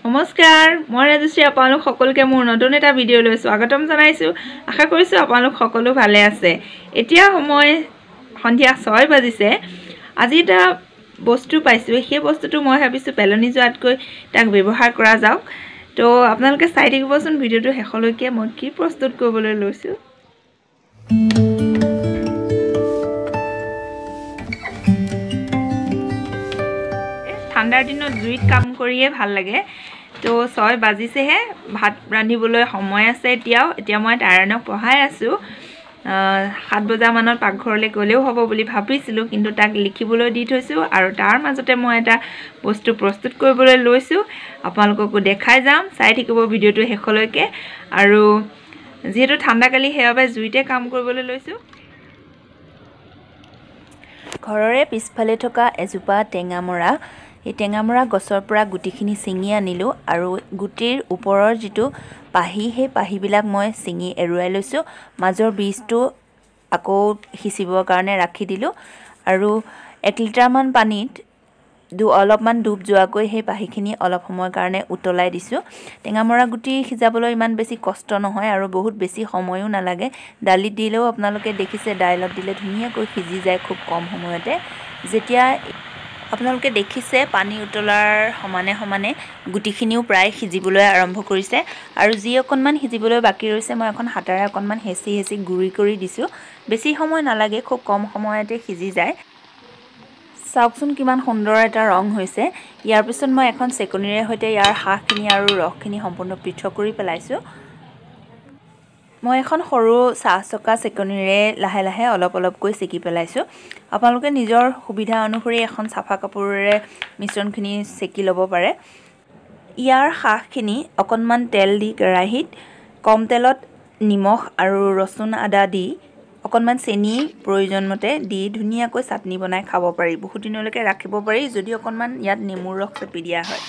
নমস্কাৰ মই ৰাজশ্ৰী আপোনালোক সকলোকে মোৰ নতুন এটা ভিডিঅ' লৈ স্বাগতম জনাইছো আশা কৰিছো আপোনালোক সকলো ভালে আছে এতিয়া সময় সন্ধিয়া 6 বাজিছে আজি এটা বস্তু পাইছো সেই বস্তুটো মই ভাবিছো পেলনি যোৱাতকৈ তাক ব্যৱহাৰ কৰা যাওক তো আপোনালোকে চাই থাকিবচোন ভিডিঅ'টো শেষলৈকে মই কি প্ৰস্তুত কৰিবলৈ লৈছো ঠাণ্ডাৰ দিনত জুইত কাম কৰিয়ে ভাল লাগে তো 6 বাজিছেহে ভাত ৰান্ধিবলৈ সময় আছে এতিয়া মই তাৰণক পঢ়াই আছো 7 বজা মানত পাকঘৰলৈ গলেও হ'ব বুলি ভাবিছিলো কিন্তু তাক লিখিবলৈ দি থৈছো আৰু তাৰ মাজতে মই এটা বস্তু প্ৰস্তুত কৰিবলৈ লৈছো আপোনালোককো দেখাই যাম চাই থাকিব ভিডিঅ'টো শেষলৈকে আৰু যেহেতু ঠাণ্ডা কালি হেয়াবে জুইতে কাম কৰিবলৈ লৈছো ঘৰৰে পিছফালে থকা এজোপা টেঙামৰা এই টেঙামৰা গছৰ পৰা গুটিখিনি ছিঙি আনিলো আৰু গুটিৰ ওপৰৰ যেটো পাহি হে পাহিবিলাক মই ছিঙি এৰুৱাই লৈছো মাজৰ বীজটো আকৌ হিচিবৰ কাৰণে ৰাখি দিলো আৰু 1 লিটাৰ মান পানীত অলপমান ডুব যোৱাকৈ হে পাহিখিনি অলপ সময়ৰ কাৰণে উতলাই দিছো টেঙামৰা গুটি সিজাবলৈ ইমান বেছি কষ্ট নহয় আৰু বহুত বেছি সময়ও নালাগে দালিত দিলেও আপোনালোকে দেখিছে দাইলত দিলে ধুনীয়াকৈ সিজি যায় খুব কম সময়তে যেতিয়া আপোনালোকে দেখিছে পানী উতলাৰ সমানে গুটিখিনিও প্ৰায় সিজিবলৈ আৰম্ভ কৰিছে আৰু যি অকনমান সিজিবলৈ বাকি ৰৈছে মই এখন হাতাৰে অকনমান হেচি গুৰি কৰি দিছো বেছি সময় নালাগে খুব কম সময়তে সিজি যায় চাওকচোন কিমান সুন্দৰ এটা ৰং হৈছে ইয়াৰ পিছত মই এখন চেকনিৰে হৈতে ইয়াৰ হাহখিনি আৰু ৰসখিনি সম্পূৰ্ণ পৃথক কৰি পেলাইছো মই এখন সৰু চাহচকা চেকনিৰে লাহে লাহে অলপকৈ চেকি পেলাইছো আপোনালোকে নিজৰ সুবিধা অনুসৰি এখন সাফা কাপোৰেৰে মিশ্ৰণখিনি চেকি ল'ব পাৰে ইয়াৰ হাহখিনি অকনমান তেল দি কেৰাহীত কম তেলত নিমখ আৰু ৰসুন আদা দি অকনমান চেনি প্ৰয়োজন মতে দি ধুনীয়াকৈ চাটনি বনাই খাব পাৰি বহুত দিনলৈকে ৰাখিব পাৰি যদি অকনমান ইয়াত নেমুৰ ৰস চেপি দিয়া হয়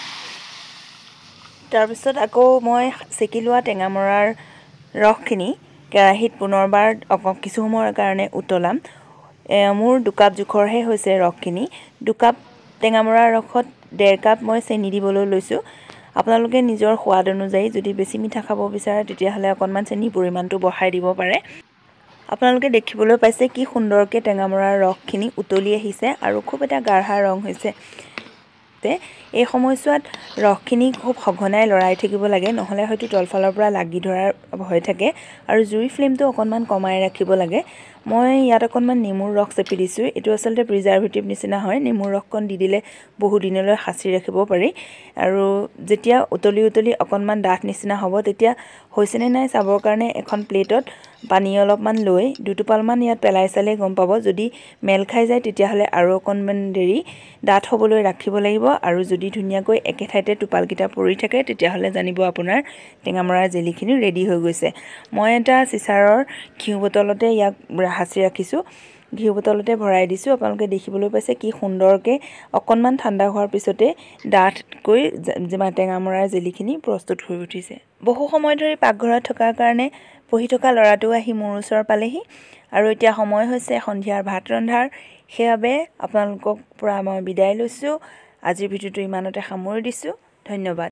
তাৰ পিছত আকৌ মই চেকি লোৱা টেঙামৰাৰ ৰসখিনি কেৰাহীত পুনৰবাৰ কিছু সময়ৰ কাৰণে উতলাম মোৰ 2 কাপ জোখৰহে হৈছে ৰসখিনি 2 কাপ টেঙামৰাৰ ৰসত 1.5 কাপ মই চেনি দিবলৈ লৈছো আপোনালোকে নিজৰ সোৱাদ অনুযায়ী যদি বেছি মিঠা খাব বিচাৰে তেতিয়া হলে অকনমান চেনি পৰিমাণটো বঢ়াই দিব পাৰে আপোনালোকে দেখিবলৈ পাইছে কি সুন্দৰকে টেঙামৰাৰ ৰসখিনি উতলি আহিছে আৰু খুব এটা গাঢ়া ৰং হৈছে এই সময়ছোৱাত ৰসখিনি খুব সঘনাই লৰাই থাকিব লাগে নহলে হয়তো তলফালৰ পৰা লাগি ধৰাৰ ভয় থাকে আৰু জুই ফ্লেমটো অকনমান কমাই ৰাখিব লাগে মই ইয়াত অকনমান নেমুৰ ৰস চেপি দিছো এটো আসলতে প্ৰিজাৰভেটিভ নিচিনা হয় নেমুৰ ৰসকণ দি দিলে বহু দিনলৈ হাসি ৰাখিব পাৰি আৰু যেতিয়া উতলি অকনমান ডাঠ নিচিনা হ'ব তেতিয়া হৈছেনে নাই চাবৰ কাৰণে এখন প্লেটত পানী অলপমান লৈ দুটোপালমান ইয়াত পেলাই চালে গম পাব যদি মেল খাই যায় তেতিয়া হলে আৰু অকনমান দেৰি ডাঠ হ'বলৈ ৰাখিব লাগিব আৰু যদি ধুনীয়াকৈ একে ঠাইতে টোপালকিটা পৰি থাকে তেতিয়া হলে জানিব আপোনাৰ টেঙামৰাৰ জেলিখিনি ৰেডি হৈ গৈছে মই এটা চিচাৰৰ ঘিউ বটলতে ইয়াক হাসি ৰাখিছো ঘিউ বটলতে ভৰাই দিছো আপোনালোকে দেখিবলৈ পাইছে কি সুন্দৰকে অকনমান ঠাণ্ডা হোৱাৰ পিছতে ডাঠকৈ টেঙামৰাৰ জেলিখিনি প্ৰস্তুত হৈ উঠিছে বহু সময় ধৰি পাকঘৰত থকাৰ কাৰণে পঢ়ি থকা লৰাটো আহি মোৰ ওচৰ পালেহি আৰু এতিয়া সময় হৈছে সন্ধিয়াৰ ভাত ৰন্ধাৰ সেইবাবে আপোনালোকক পৰা মই বিদায় লৈছো আজিৰ ভিডিঅ'টো ইমানতে সামৰি দিছো ধন্যবাদ